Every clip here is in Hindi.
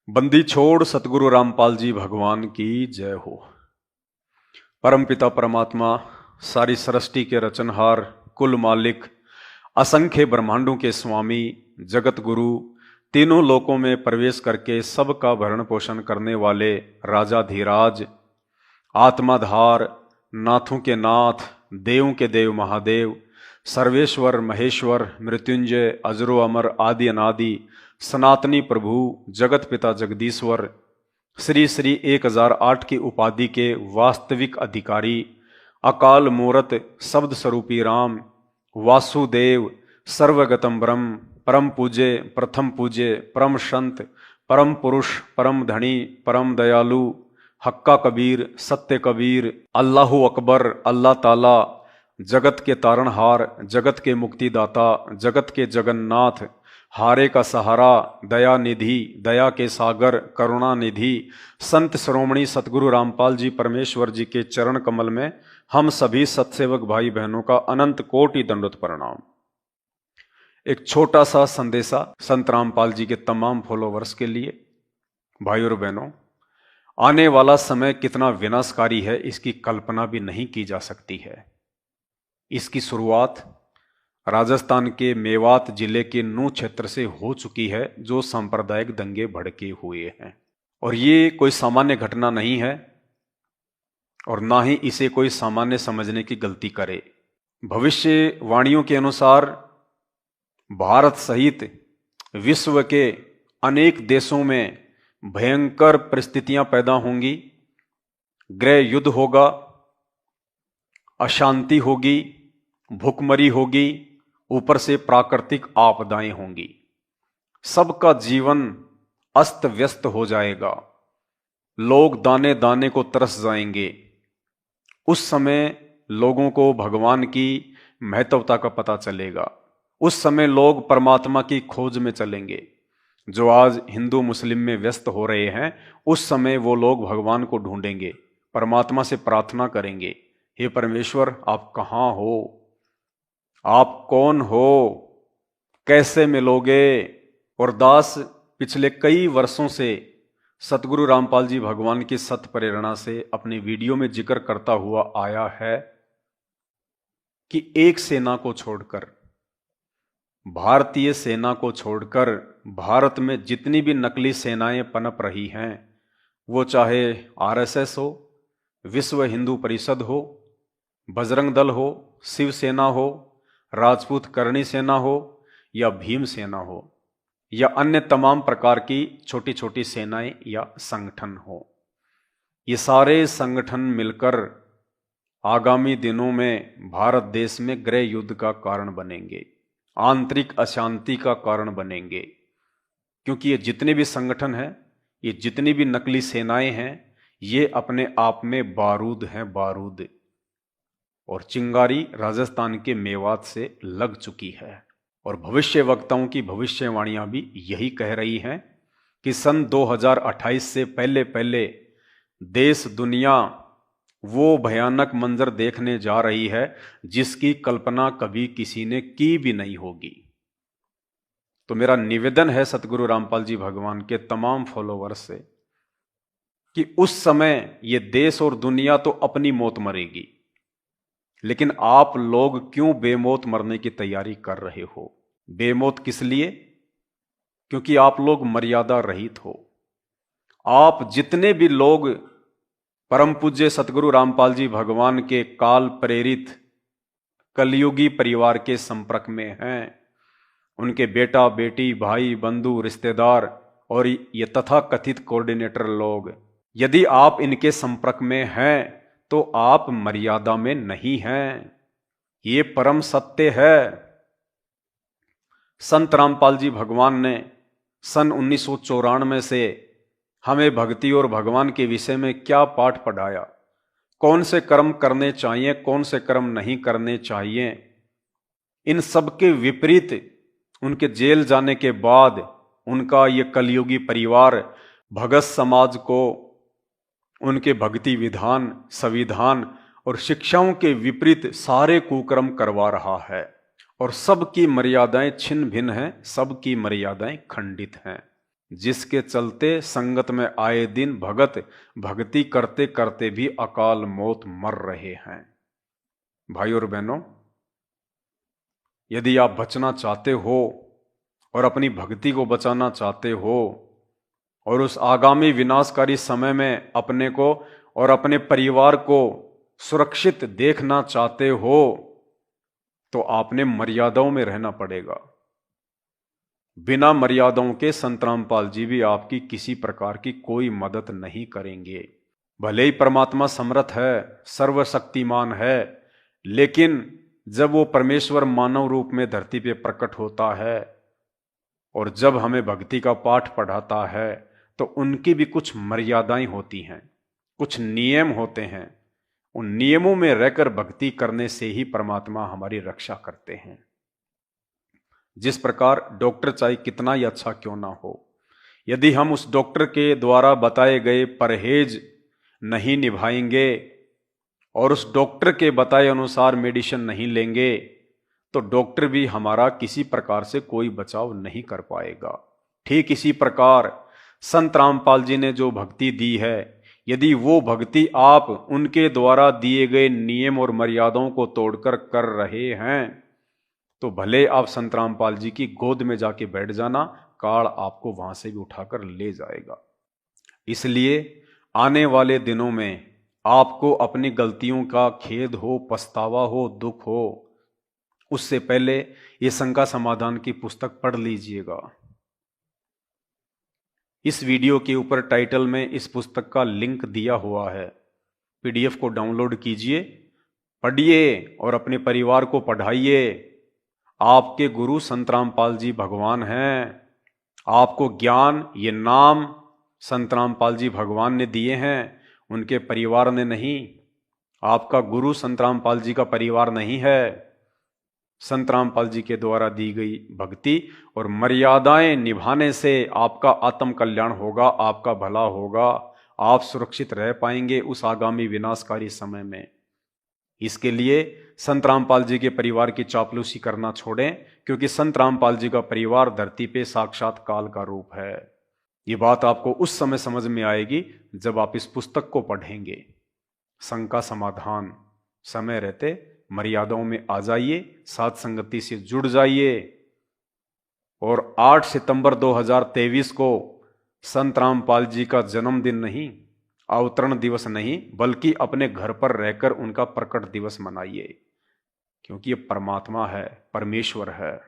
बंदी छोड़ सतगुरु रामपाल जी भगवान की जय हो। परमपिता परमात्मा, सारी सृष्टि के रचनहार, कुल मालिक, असंख्य ब्रह्मांडों के स्वामी, जगत गुरु, तीनों लोकों में प्रवेश करके सबका भरण पोषण करने वाले राजाधिराज, आत्माधार, नाथों के नाथ, देवों के देव महादेव, सर्वेश्वर महेश्वर, मृत्युंजय, अजरो अमर, आदि अनादि, सनातनी प्रभु, जगत पिता जगदीश्वर, श्री श्री 1008 की उपाधि के वास्तविक अधिकारी, अकाल मूरत, शब्द स्वरूपी राम, वासुदेव, सर्वगतम ब्रह्म, परम पूज्य, प्रथम पूज्य, परम संत, परम पुरुष, परम धनी, परम दयालु, हक्का कबीर, सत्य कबीर, अल्लाहु अकबर, अल्लाह ताला, जगत के तारणहार, जगत के मुक्तिदाता, जगत के जगन्नाथ, हारे का सहारा, दया निधि, दया के सागर, करुणा निधि, संत श्रोमणी सतगुरु रामपाल जी परमेश्वर जी के चरण कमल में हम सभी सत्सेवक भाई बहनों का अनंत कोटि दंडोत प्रणाम। एक छोटा सा संदेशा संत रामपाल जी के तमाम फॉलोवर्स के लिए। भाई और बहनों, आने वाला समय कितना विनाशकारी है इसकी कल्पना भी नहीं की जा सकती है। इसकी शुरुआत राजस्थान के मेवात जिले के नूह क्षेत्र से हो चुकी है, जो सांप्रदायिक दंगे भड़के हुए हैं। और ये कोई सामान्य घटना नहीं है और ना ही इसे कोई सामान्य समझने की गलती करे। भविष्यवाणियों के अनुसार भारत सहित विश्व के अनेक देशों में भयंकर परिस्थितियां पैदा होंगी, गृह युद्ध होगा, अशांति होगी, भूखमरी होगी, ऊपर से प्राकृतिक आपदाएं होंगी। सबका जीवन अस्त व्यस्त हो जाएगा, लोग दाने दाने को तरस जाएंगे। उस समय लोगों को भगवान की महत्वता का पता चलेगा। उस समय लोग परमात्मा की खोज में चलेंगे। जो आज हिंदू मुस्लिम में व्यस्त हो रहे हैं, उस समय वो लोग भगवान को ढूंढेंगे, परमात्मा से प्रार्थना करेंगे, हे परमेश्वर आप कहाँ हो, आप कौन हो, कैसे मिलोगे। और दास पिछले कई वर्षों से सतगुरु रामपाल जी भगवान की सत प्रेरणा से अपने वीडियो में जिक्र करता हुआ आया है कि एक सेना को छोड़कर, भारतीय सेना को छोड़कर भारत में जितनी भी नकली सेनाएं पनप रही हैं, वो चाहे आरएसएस हो, विश्व हिंदू परिषद हो, बजरंग दल हो, शिवसेना हो, राजपूत करणी सेना हो या भीम सेना हो या अन्य तमाम प्रकार की छोटी छोटी सेनाएं या संगठन हो, ये सारे संगठन मिलकर आगामी दिनों में भारत देश में गृह युद्ध का कारण बनेंगे, आंतरिक अशांति का कारण बनेंगे। क्योंकि ये जितने भी संगठन हैं, ये जितनी भी नकली सेनाएं हैं, ये अपने आप में बारूद हैं, बारूद। और चिंगारी राजस्थान के मेवात से लग चुकी है। और भविष्य वक्ताओं की भविष्यवाणियां भी यही कह रही हैं कि सन 2028 से पहले पहले देश दुनिया वो भयानक मंजर देखने जा रही है जिसकी कल्पना कभी किसी ने की भी नहीं होगी। तो मेरा निवेदन है सतगुरु रामपाल जी भगवान के तमाम फॉलोवर्स से कि उस समय ये देश और दुनिया तो अपनी मौत मरेगी, लेकिन आप लोग क्यों बेमौत मरने की तैयारी कर रहे हो? बेमौत किस लिए? क्योंकि आप लोग मर्यादा रहित हो। आप जितने भी लोग परम पूज्य सतगुरु रामपाल जी भगवान के काल प्रेरित कलयुगी परिवार के संपर्क में हैं, उनके बेटा बेटी, भाई बंधु, रिश्तेदार और ये तथा कथित कोऑर्डिनेटर लोग, यदि आप इनके संपर्क में हैं तो आप मर्यादा में नहीं हैं। ये परम सत्य है। संत रामपाल जी भगवान ने सन 1994 से हमें भक्ति और भगवान के विषय में क्या पाठ पढ़ाया, कौन से कर्म करने चाहिए, कौन से कर्म नहीं करने चाहिए, इन सब के विपरीत उनके जेल जाने के बाद उनका ये कलयुगी परिवार भगत समाज को उनके भक्ति विधान, संविधान और शिक्षाओं के विपरीत सारे कुकर्म करवा रहा है। और सबकी मर्यादाएं छिन्न भिन्न हैं, सबकी मर्यादाएं खंडित हैं। जिसके चलते संगत में आए दिन भगत भक्ति करते करते भी अकाल मौत मर रहे हैं। भाई और बहनों, यदि आप बचना चाहते हो और अपनी भक्ति को बचाना चाहते हो और उस आगामी विनाशकारी समय में अपने को और अपने परिवार को सुरक्षित देखना चाहते हो, तो आपने मर्यादाओं में रहना पड़ेगा। बिना मर्यादाओं के संत रामपाल जी भी आपकी किसी प्रकार की कोई मदद नहीं करेंगे। भले ही परमात्मा समर्थ है, सर्वशक्तिमान है, लेकिन जब वो परमेश्वर मानव रूप में धरती पे प्रकट होता है और जब हमें भक्ति का पाठ पढ़ाता है, तो उनकी भी कुछ मर्यादाएं होती हैं, कुछ नियम होते हैं। उन नियमों में रहकर भक्ति करने से ही परमात्मा हमारी रक्षा करते हैं। जिस प्रकार डॉक्टर चाहे कितना ही अच्छा क्यों ना हो, यदि हम उस डॉक्टर के द्वारा बताए गए परहेज नहीं निभाएंगे और उस डॉक्टर के बताए अनुसार मेडिसिन नहीं लेंगे, तो डॉक्टर भी हमारा किसी प्रकार से कोई बचाव नहीं कर पाएगा। ठीक इसी प्रकार संत रामपाल जी ने जो भक्ति दी है, यदि वो भक्ति आप उनके द्वारा दिए गए नियम और मर्यादाओं को तोड़कर कर रहे हैं, तो भले आप संत रामपाल जी की गोद में जाके बैठ जाना, काल आपको वहां से भी उठाकर ले जाएगा। इसलिए आने वाले दिनों में आपको अपनी गलतियों का खेद हो, पछतावा हो, दुख हो, उससे पहले ये शंका समाधान की पुस्तक पढ़ लीजिएगा। इस वीडियो के ऊपर टाइटल में इस पुस्तक का लिंक दिया हुआ है, पीडीएफ को डाउनलोड कीजिए, पढ़िए और अपने परिवार को पढ़ाइए। आपके गुरु संत रामपाल जी भगवान हैं। आपको ज्ञान, ये नाम संत रामपाल जी भगवान ने दिए हैं, उनके परिवार ने नहीं। आपका गुरु संत रामपाल जी का परिवार नहीं है। संत रामपाल जी के द्वारा दी गई भक्ति और मर्यादाएं निभाने से आपका आत्म कल्याण होगा, आपका भला होगा, आप सुरक्षित रह पाएंगे उस आगामी विनाशकारी समय में। इसके लिए संत रामपाल जी के परिवार की चापलूसी करना छोड़ें, क्योंकि संत रामपाल जी का परिवार धरती पे साक्षात काल का रूप है। ये बात आपको उस समय समझ में आएगी जब आप इस पुस्तक को पढ़ेंगे। शंका समाधान समय रहते मर्यादाओं में आ जाइए, साथ संगति से जुड़ जाइए और 8 सितंबर 2023 को संत रामपाल जी का जन्मदिन नहीं, अवतरण दिवस नहीं, बल्कि अपने घर पर रहकर उनका प्रकट दिवस मनाइए, क्योंकि ये परमात्मा है, परमेश्वर है।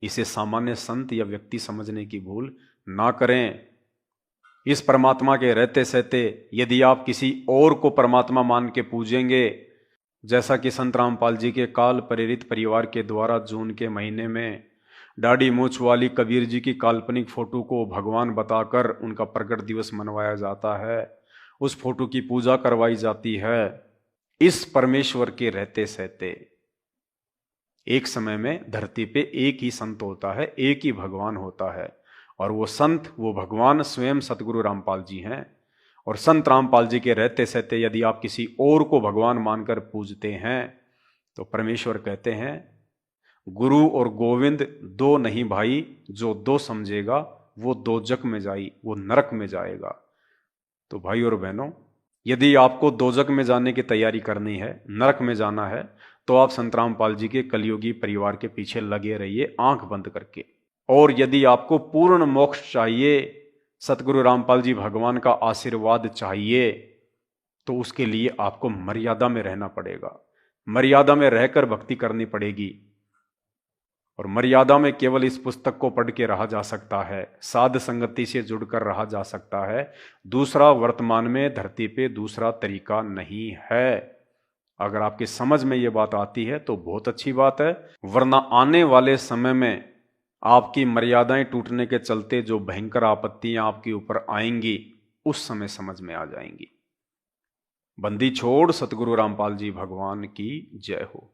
इसे सामान्य संत या व्यक्ति समझने की भूल ना करें। इस परमात्मा के रहते सहते यदि आप किसी और को परमात्मा मान के पूजेंगे, जैसा कि संत रामपाल जी के काल प्रेरित परिवार के द्वारा जून के महीने में दाढ़ी मूंछ वाली कबीर जी की काल्पनिक फोटो को भगवान बताकर उनका प्रकट दिवस मनवाया जाता है, उस फोटो की पूजा करवाई जाती है। इस परमेश्वर के रहते सहते एक समय में धरती पे एक ही संत होता है, एक ही भगवान होता है, और वो संत, वो भगवान स्वयं सतगुरु रामपाल जी हैं। और संत रामपाल जी के रहते सहते यदि आप किसी और को भगवान मानकर पूजते हैं, तो परमेश्वर कहते हैं, गुरु और गोविंद दो नहीं भाई, जो दो समझेगा वो दोजक में जाई, वो नरक में जाएगा। तो भाई और बहनों, यदि आपको दोजक में जाने की तैयारी करनी है, नरक में जाना है, तो आप संत रामपाल जी के कलयुगी परिवार के पीछे लगे रहिए आंख बंद करके। और यदि आपको पूर्ण मोक्ष चाहिए, सतगुरु रामपाल जी भगवान का आशीर्वाद चाहिए, तो उसके लिए आपको मर्यादा में रहना पड़ेगा, मर्यादा में रहकर भक्ति करनी पड़ेगी। और मर्यादा में केवल इस पुस्तक को पढ़ के रहा जा सकता है, साध संगति से जुड़कर रहा जा सकता है। दूसरा वर्तमान में धरती पे दूसरा तरीका नहीं है। अगर आपकी समझ में ये बात आती है तो बहुत अच्छी बात है, वरना आने वाले समय में आपकी मर्यादाएं टूटने के चलते जो भयंकर आपत्तियां आपके ऊपर आएंगी, उस समय समझ में आ जाएंगी। बंदी छोड़ सतगुरु रामपाल जी भगवान की जय हो।